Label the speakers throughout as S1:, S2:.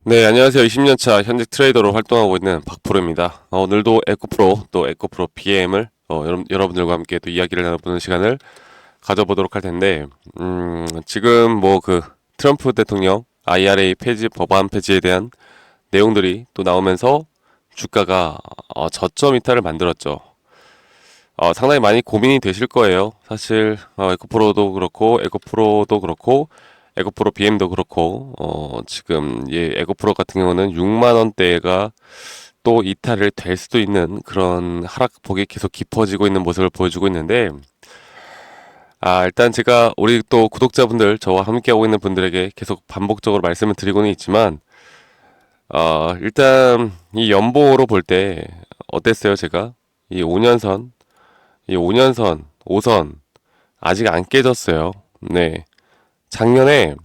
S1: 네, 안녕하세요. 20년차 현직 트레이더로 활동하고 있는 박프로입니다. 오늘도 에코프로 또 에코프로 BM을 여러분들과 함께 또 이야기를 나눠보는 시간을 가져보도록 할 텐데, 지금 뭐 그 트럼프 대통령 IRA 폐지 법안 폐지에 대한 내용들이 또 나오면서 주가가 저점 이탈을 만들었죠. 상당히 많이 고민이 되실 거예요. 사실 에코프로도 그렇고 에코프로 BM도 그렇고 지금 에코프로 같은 경우는 6만 원대가 또 이탈을 될 수도 있는 그런 하락폭이 계속 깊어지고 있는 모습을 보여주고 있는데, 일단 제가 우리 또 구독자분들, 저와 함께하고 있는 분들에게 계속 반복적으로 말씀을 드리고는 있지만, 일단 이 연봉으로 볼 때 어땠어요? 제가 이 5년선, 이 5년선, 5선 아직 안 깨졌어요. 네. 작년에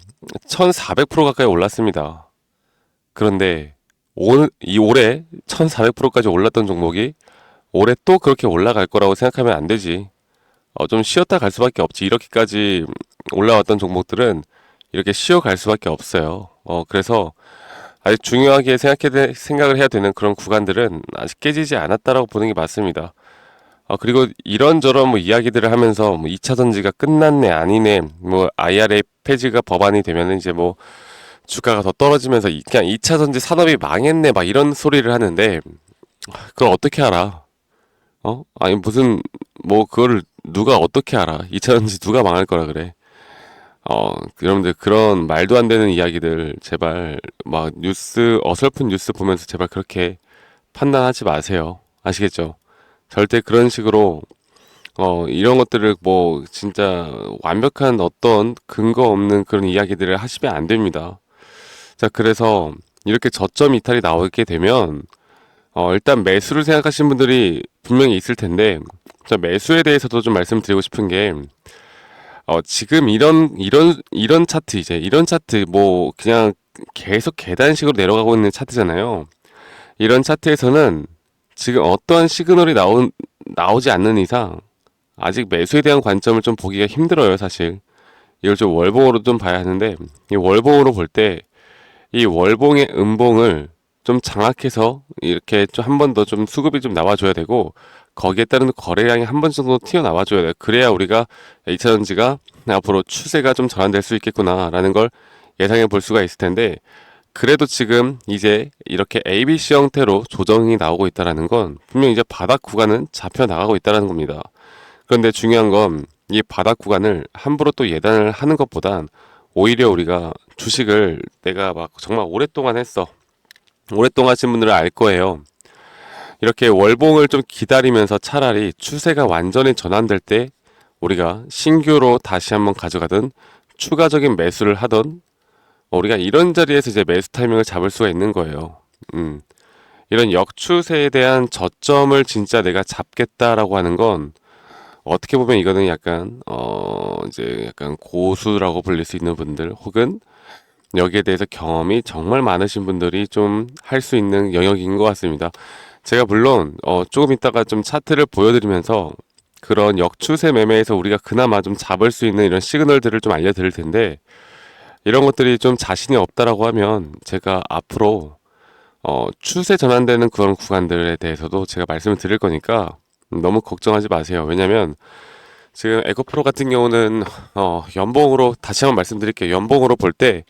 S1: 1400% 가까이 올랐습니다. 그런데 올해 1400%까지 올랐던 종목이 올해 또 그렇게 올라갈 거라고 생각하면 안 되지. 좀 쉬었다 갈 수밖에 없지. 이렇게까지 올라왔던 종목들은 이렇게 쉬어갈 수밖에 없어요. 그래서 아주 중요하게 생각을 해야 되는 그런 구간들은 아직 깨지지 않았다라고 보는 게 맞습니다. 그리고 이런저런 뭐 이야기들을 하면서 뭐 2차 전지가 끝났네, 아니네, 뭐 IRA 폐지가 법안이 되면은 이제 뭐 주가가 더 떨어지면서 그냥 2차 전지 산업이 망했네, 막 이런 소리를 하는데, 그걸 어떻게 알아? 아니 무슨 뭐 그거를 누가 어떻게 알아? 2차 전지 누가 망할 거라 그래? 여러분들 그런 말도 안 되는 이야기들 제발 막 어설픈 뉴스 보면서 제발 그렇게 판단하지 마세요. 아시겠죠? 절대 그런 식으로 이런 것들을 뭐 진짜 완벽한 어떤 근거 없는 그런 이야기들을 하시면 안 됩니다. 자, 그래서 이렇게 저점 이탈이 나오게 되면 일단 매수를 생각하시는 분들이 분명히 있을 텐데, 자, 매수에 대해서도 좀 말씀드리고 싶은 게, 지금 이런 차트, 이런 차트, 뭐, 그냥 계속 계단식으로 내려가고 있는 차트잖아요. 이런 차트에서는 지금 어떠한 시그널이 나오지 않는 이상, 아직 매수에 대한 관점을 좀 보기가 힘들어요, 사실. 이걸 좀 월봉으로 좀 봐야 하는데, 이 월봉으로 볼 때, 이 월봉의 음봉을 좀 장악해서 이렇게 좀 한 번 더 좀 수급이 좀 나와줘야 되고, 거기에 따른 거래량이 한 번 정도 튀어나와줘야 돼요. 그래야 우리가 2차전지가 앞으로 추세가 좀 전환될 수 있겠구나라는 걸 예상해 볼 수가 있을 텐데, 그래도 지금 이제 이렇게 ABC 형태로 조정이 나오고 있다라는 건 분명 이제 바닥 구간은 잡혀 나가고 있다라는 겁니다. 그런데 중요한 건 이 바닥 구간을 함부로 또 예단을 하는 것보단 오히려 우리가 주식을 내가 막 정말 오랫동안 했어. 오랫동안 하신 분들은 알 거예요. 이렇게 월봉을 좀 기다리면서 차라리 추세가 완전히 전환될 때 우리가 신규로 다시 한번 가져가든 추가적인 매수를 하던 우리가 이런 자리에서 이제 매수 타이밍을 잡을 수가 있는 거예요. 음. 이런 역추세에 대한 저점을 진짜 내가 잡겠다라고 하는 건 어떻게 보면 이거는 약간 이제 약간 고수라고 불릴 수 있는 분들 혹은 여기에 대해서 경험이 정말 많으신 분들이 좀 할 수 있는 영역인 것 같습니다. 제가 물론 조금 이따가 좀 차트를 보여드리면서 그런 역추세 매매에서 우리가 그나마 좀 잡을 수 있는 이런 시그널들을 좀 알려드릴 텐데, 이런 것들이 좀 자신이 없다라고 하면 제가 앞으로 추세 전환되는 그런 구간들에 대해서도 제가 말씀을 드릴 거니까 너무 걱정하지 마세요. 왜냐면 지금 에코프로 같은 경우는 연봉으로 다시 한번 말씀드릴게요. 연봉으로 볼 때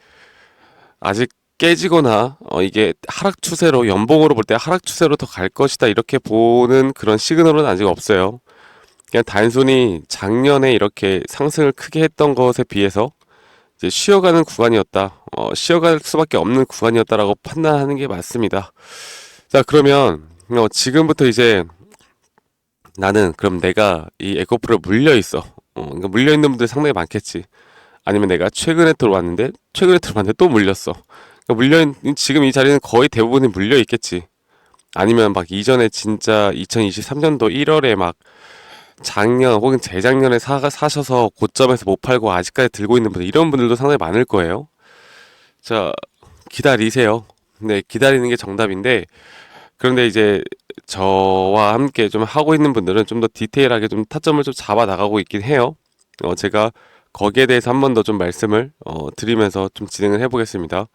S1: 아직 깨지거나 이게 하락 추세로, 연봉으로 볼 때 하락 추세로 더 갈 것이다 이렇게 보는 그런 시그널은 아직 없어요. 그냥 단순히 작년에 이렇게 상승을 크게 했던 것에 비해서 이제 쉬어가는 구간이었다. 쉬어갈 수밖에 없는 구간이었다라고 판단하는 게 맞습니다. 자, 그러면 지금부터 이제 나는 그럼 내가 이 에코프로에 물려 있어. 그러니까 물려 있는 분들 상당히 많겠지. 아니면 내가 최근에 들어왔는데 또 물렸어. 그러니까 지금 이 자리는 거의 대부분이 물려 있겠지. 아니면 막 이전에 진짜 2023년도 1월에 막 작년 혹은 재작년에 사셔서 고점에서 못 팔고 아직까지 들고 있는 분들, 이런 분들도 상당히 많을 거예요. 자, 기다리세요. 네, 기다리는 게 정답인데, 그런데 이제 저와 함께 좀 하고 있는 분들은 좀 더 디테일하게 좀 타점을 좀 잡아 나가고 있긴 해요. 제가 거기에 대해서 한 번 더 좀 말씀을 드리면서 좀 진행을 해보겠습니다.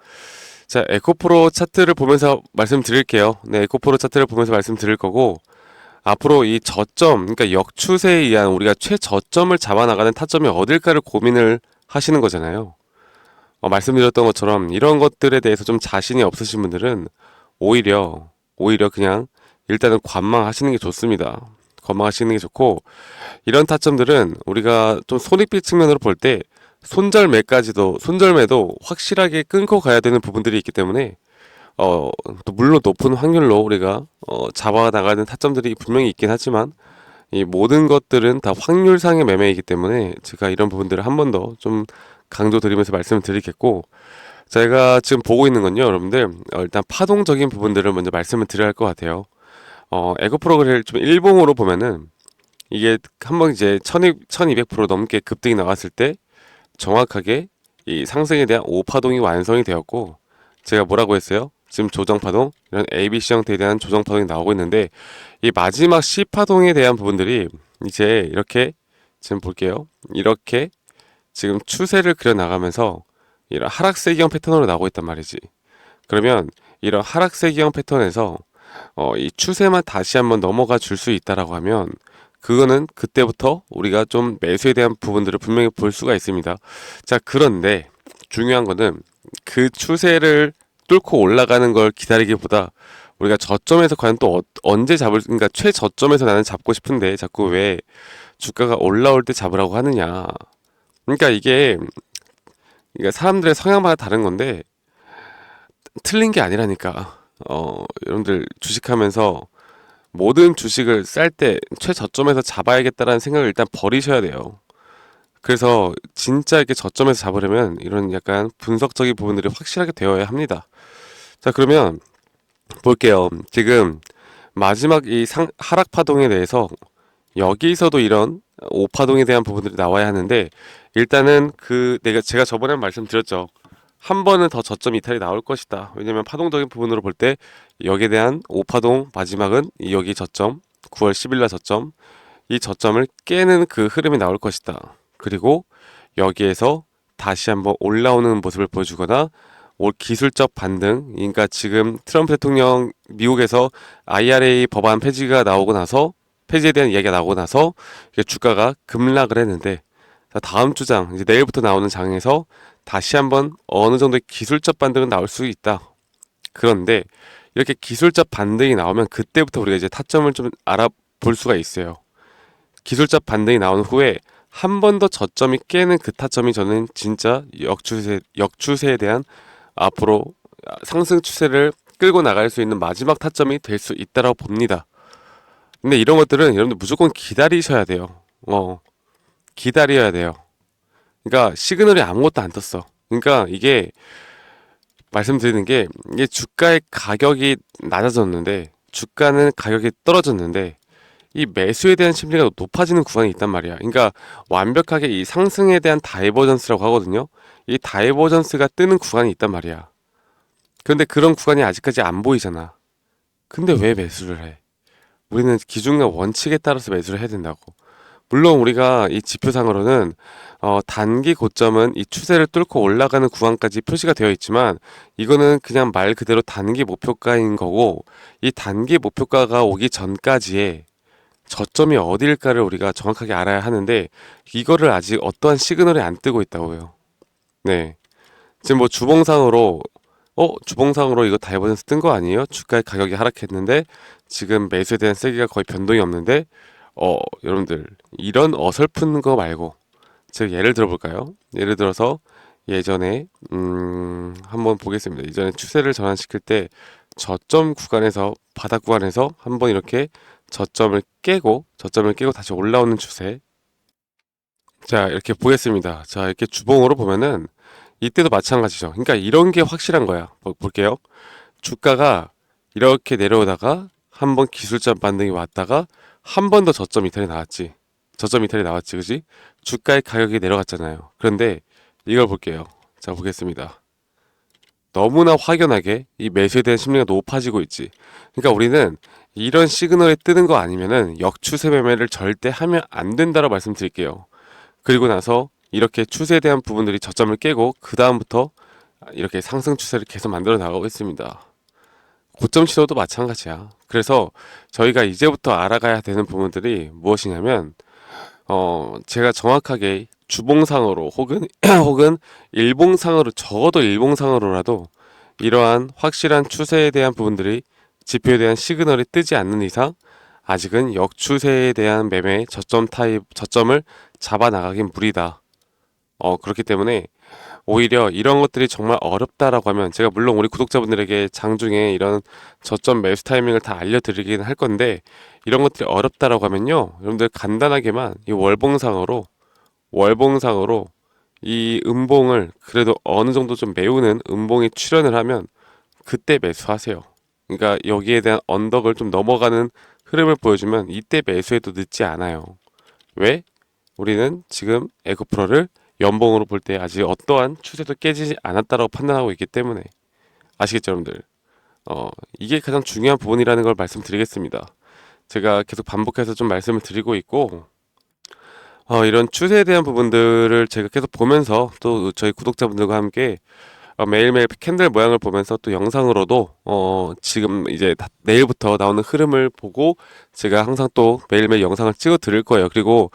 S1: 자, 에코프로 차트를 보면서 말씀드릴게요. 네, 에코프로 차트를 보면서 말씀드릴 거고, 앞으로 이 저점, 그러니까 역추세에 의한 우리가 최저점을 잡아나가는 타점이 어딜까를 고민을 하시는 거잖아요. 말씀드렸던 것처럼 이런 것들에 대해서 좀 자신이 없으신 분들은 오히려 그냥 일단은 관망하시는 게 좋습니다. 관망하시는 게 좋고, 이런 타점들은 우리가 좀 손익비 측면으로 볼 때 손절매도 확실하게 끊고 가야 되는 부분들이 있기 때문에 또 물론 높은 확률로 우리가 잡아 나가는 타점들이 분명히 있긴 하지만 이 모든 것들은 다 확률상의 매매이기 때문에 제가 이런 부분들을 한 번 더 좀 강조드리면서 말씀을 드리겠고, 제가 지금 보고 있는 건요, 여러분들, 일단 파동적인 부분들을 먼저 말씀을 드려야 할 것 같아요. 에고 프로그램을 좀 일봉으로 보면은 이게 한번 이제 1200% 넘게 급등이 나왔을 때 정확하게 이 상승에 대한 5파동이 완성이 되었고, 제가 뭐라고 했어요? 지금 조정파동, 이런 ABC 형태에 대한 조정파동이 나오고 있는데, 이 마지막 C파동에 대한 부분들이 이제 이렇게, 지금 볼게요. 이렇게 지금 추세를 그려나가면서 이런 하락세기형 패턴으로 나오고 있단 말이지. 그러면 이런 하락세기형 패턴에서 이 추세만 다시 한번 넘어가 줄 수 있다라고 하면, 그거는 그때부터 우리가 좀 매수에 대한 부분들을 분명히 볼 수가 있습니다. 자, 그런데 중요한 거는 그 추세를 뚫고 올라가는 걸 기다리기보다 우리가 저점에서 과연 또 언제 그러니까 최저점에서 나는 잡고 싶은데 자꾸 왜 주가가 올라올 때 잡으라고 하느냐. 그러니까 이게 사람들의 성향마다 다른 건데 틀린 게 아니라니까. 여러분들 주식하면서 모든 주식을 쌀 때 최저점에서 잡아야겠다라는 생각을 일단 버리셔야 돼요. 그래서 진짜 이렇게 저점에서 잡으려면 이런 약간 분석적인 부분들이 확실하게 되어야 합니다. 자, 그러면 볼게요. 지금 마지막 하락 파동에 대해서 여기서도 이런 5파동에 대한 부분들이 나와야 하는데, 일단은 제가 저번에 말씀드렸죠. 한 번은 더 저점 이탈이 나올 것이다. 왜냐면 파동적인 부분으로 볼 때 여기에 대한 5파동 마지막은 여기 저점, 9월 10일 날 저점, 이 저점을 깨는 그 흐름이 나올 것이다. 그리고 여기에서 다시 한번 올라오는 모습을 보여주거나 올 기술적 반등, 그러니까 지금 트럼프 대통령 미국에서 IRA 법안 폐지에 대한 이야기가 나오고 나서 주가가 급락을 했는데, 다음 주장 이제 내일부터 나오는 장에서 다시 한번 어느 정도의 기술적 반등은 나올 수 있다. 그런데 이렇게 기술적 반등이 나오면 그때부터 우리가 이제 타점을 좀 알아볼 수가 있어요. 기술적 반등이 나온 후에 한 번 더 저점이 깨는 그 타점이 저는 진짜 역추세에 대한 앞으로 상승 추세를 끌고 나갈 수 있는 마지막 타점이 될 수 있다고 봅니다. 근데 이런 것들은 여러분들 무조건 기다리셔야 돼요. 기다려야 돼요. 그러니까 시그널이 아무것도 안 떴어. 그러니까 이게 말씀드리는 게, 이게 주가의 가격이 낮아졌는데 주가는 가격이 떨어졌는데 이 매수에 대한 심리가 높아지는 구간이 있단 말이야. 그러니까 완벽하게 이 상승에 대한 다이버전스라고 하거든요. 이 다이버전스가 뜨는 구간이 있단 말이야. 그런데 그런 구간이 아직까지 안 보이잖아. 근데 왜 매수를 해? 우리는 기준과 원칙에 따라서 매수를 해야 된다고. 물론 우리가 이 지표상으로는 단기 고점은 이 추세를 뚫고 올라가는 구간까지 표시가 되어 있지만, 이거는 그냥 말 그대로 단기 목표가인 거고, 이 단기 목표가가 오기 전까지의 저점이 어디일까를 우리가 정확하게 알아야 하는데, 이거를 아직 어떠한 시그널이 안 뜨고 있다고요. 네. 지금 뭐 주봉상으로 이거 다이버전스 뜬 거 아니에요? 주가의 가격이 하락했는데 지금 매수에 대한 세기가 거의 변동이 없는데, 여러분들 이런 어설픈 거 말고, 즉 예를 들어 볼까요? 예를 들어서 예전에 한번 보겠습니다. 예전에 추세를 전환시킬 때 저점 구간에서 바닥 구간에서 한번 이렇게 저점을 깨고 다시 올라오는 추세. 자, 이렇게 보겠습니다. 자, 이렇게 주봉으로 보면은 이때도 마찬가지죠. 그러니까 이런 게 확실한 거야. 볼게요. 주가가 이렇게 내려오다가 한번 기술적 반등이 왔다가 한 번 더 저점 이탈이 나왔지. 그지? 주가의 가격이 내려갔잖아요. 그런데 이걸 볼게요. 자, 보겠습니다. 너무나 확연하게 이 매수에 대한 심리가 높아지고 있지. 그러니까 우리는 이런 시그널이 뜨는 거 아니면은 역추세 매매를 절대 하면 안 된다고 말씀드릴게요. 그리고 나서 이렇게 추세에 대한 부분들이 저점을 깨고 그 다음부터 이렇게 상승 추세를 계속 만들어 나가고 있습니다. 고점 신호도 마찬가지야. 그래서 저희가 이제부터 알아가야 되는 부분들이 무엇이냐면, 제가 정확하게 주봉상으로 혹은 혹은 일봉상으로, 적어도 일봉상으로라도 이러한 확실한 추세에 대한 부분들이, 지표에 대한 시그널이 뜨지 않는 이상 아직은 역추세에 대한 매매 저점을 잡아 나가긴 무리다. 그렇기 때문에 오히려 이런 것들이 정말 어렵다라고 하면, 제가 물론 우리 구독자분들에게 장중에 이런 저점 매수 타이밍을 다 알려드리긴 할 건데, 이런 것들이 어렵다라고 하면요, 여러분들 간단하게만 이 월봉상으로 이 음봉을 그래도 어느 정도 좀 메우는 음봉이 출현을 하면 그때 매수하세요. 그러니까 여기에 대한 언덕을 좀 넘어가는 흐름을 보여주면 이때 매수해도 늦지 않아요. 왜? 우리는 지금 에코프로를 연봉으로 볼 때 아직 어떠한 추세도 깨지지 않았다고 판단하고 있기 때문에. 아시겠죠, 여러분들? 이게 가장 중요한 부분이라는 걸 말씀드리겠습니다. 제가 계속 반복해서 좀 말씀을 드리고 있고, 이런 추세에 대한 부분들을 제가 계속 보면서 또 저희 구독자분들과 함께 매일매일 캔들 모양을 보면서 또 영상으로도 지금 이제 내일부터 나오는 흐름을 보고 제가 항상 또 매일매일 영상을 찍어 드릴 거예요. 그리고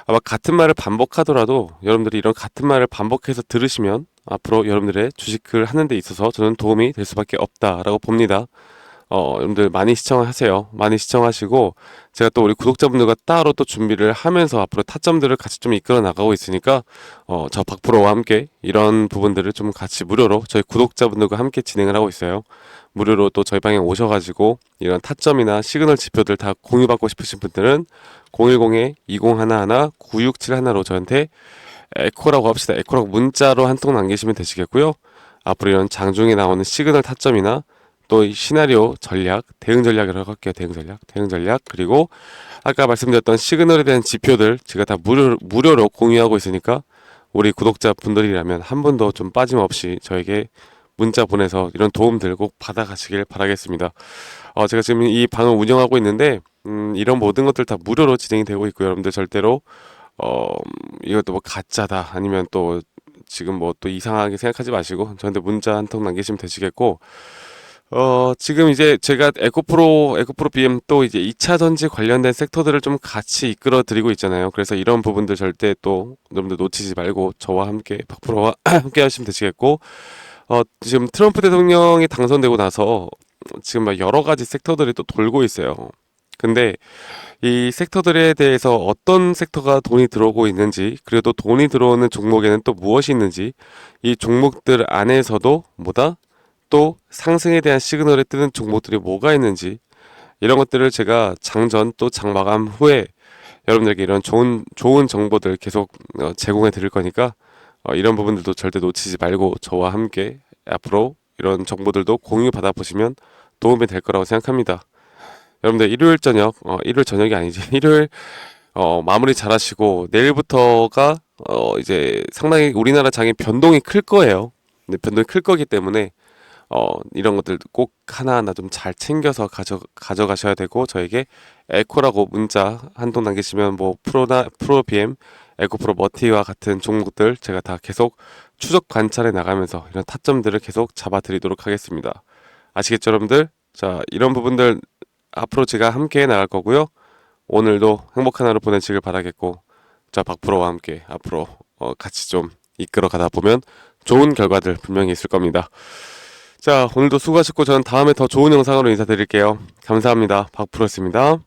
S1: 아마 같은 말을 반복하더라도 여러분들이 이런 같은 말을 반복해서 들으시면 앞으로 여러분들의 주식을 하는 데 있어서 저는 도움이 될 수밖에 없다라고 봅니다. 여러분들 많이 시청하세요. 많이 시청하시고, 제가 또 우리 구독자분들과 따로 또 준비를 하면서 앞으로 타점들을 같이 좀 이끌어 나가고 있으니까, 저 박프로와 함께 이런 부분들을 좀 같이 무료로 저희 구독자분들과 함께 진행을 하고 있어요. 무료로 또 저희 방에 오셔가지고 이런 타점이나 시그널 지표들 다 공유받고 싶으신 분들은 010-2011-9671로 저한테 에코라고 합시다. 에코라고 문자로 한 통 남기시면 되시겠고요. 앞으로 이런 장중에 나오는 시그널 타점이나 또 이 시나리오 전략, 대응 전략이라고 할게요. 대응 전략. 그리고 아까 말씀드렸던 시그널에 대한 지표들 제가 다 무료로 공유하고 있으니까 우리 구독자분들이라면 한 분도 좀 빠짐없이 저에게 문자 보내서 이런 도움들 꼭 받아가시길 바라겠습니다. 제가 지금 이 방을 운영하고 있는데, 이런 모든 것들 다 무료로 진행이 되고 있고요. 여러분들 절대로, 이것도 뭐 가짜다, 아니면 또 지금 뭐 또 이상하게 생각하지 마시고 저한테 문자 한 통 남기시면 되시겠고, 지금 이제 제가 에코프로 BM 또 이제 2차 전지 관련된 섹터들을 좀 같이 이끌어 드리고 있잖아요. 그래서 이런 부분들 절대 또 여러분들 놓치지 말고 저와 함께 박프로와 함께 하시면 되시겠고, 지금 트럼프 대통령이 당선되고 나서 지금 막 여러 가지 섹터들이 또 돌고 있어요. 근데 이 섹터들에 대해서 어떤 섹터가 돈이 들어오고 있는지, 그리고 또 돈이 들어오는 종목에는 또 무엇이 있는지, 이 종목들 안에서도 또 상승에 대한 시그널이 뜨는 종목들이 뭐가 있는지, 이런 것들을 제가 장전 또 장마감 후에 여러분들에게 이런 좋은 정보들 계속 제공해 드릴 거니까, 이런 부분들도 절대 놓치지 말고 저와 함께 앞으로 이런 정보들도 공유 받아 보시면 도움이 될 거라고 생각합니다. 여러분들 일요일 저녁이 아니지, 일요일 마무리 잘 하시고 내일부터가 이제 상당히 우리나라 장이 변동이 클 거예요. 근데 변동이 클 거기 때문에 이런 것들 꼭 하나하나 좀 잘 챙겨서 가져가셔야 되고, 저에게 에코라고 문자 한 통 남기시면 뭐 프로 BM, 에코프로 머티와 같은 종목들 제가 다 계속 추적 관찰해 나가면서 이런 타점들을 계속 잡아드리도록 하겠습니다. 아시겠죠, 여러분들? 자, 이런 부분들 앞으로 제가 함께 나갈 거고요. 오늘도 행복한 하루 보내시길 바라겠고, 자, 박프로와 함께 앞으로 같이 좀 이끌어 가다 보면 좋은 결과들 분명히 있을 겁니다. 자, 오늘도 수고하셨고 저는 다음에 더 좋은 영상으로 인사드릴게요. 감사합니다. 박프로였습니다.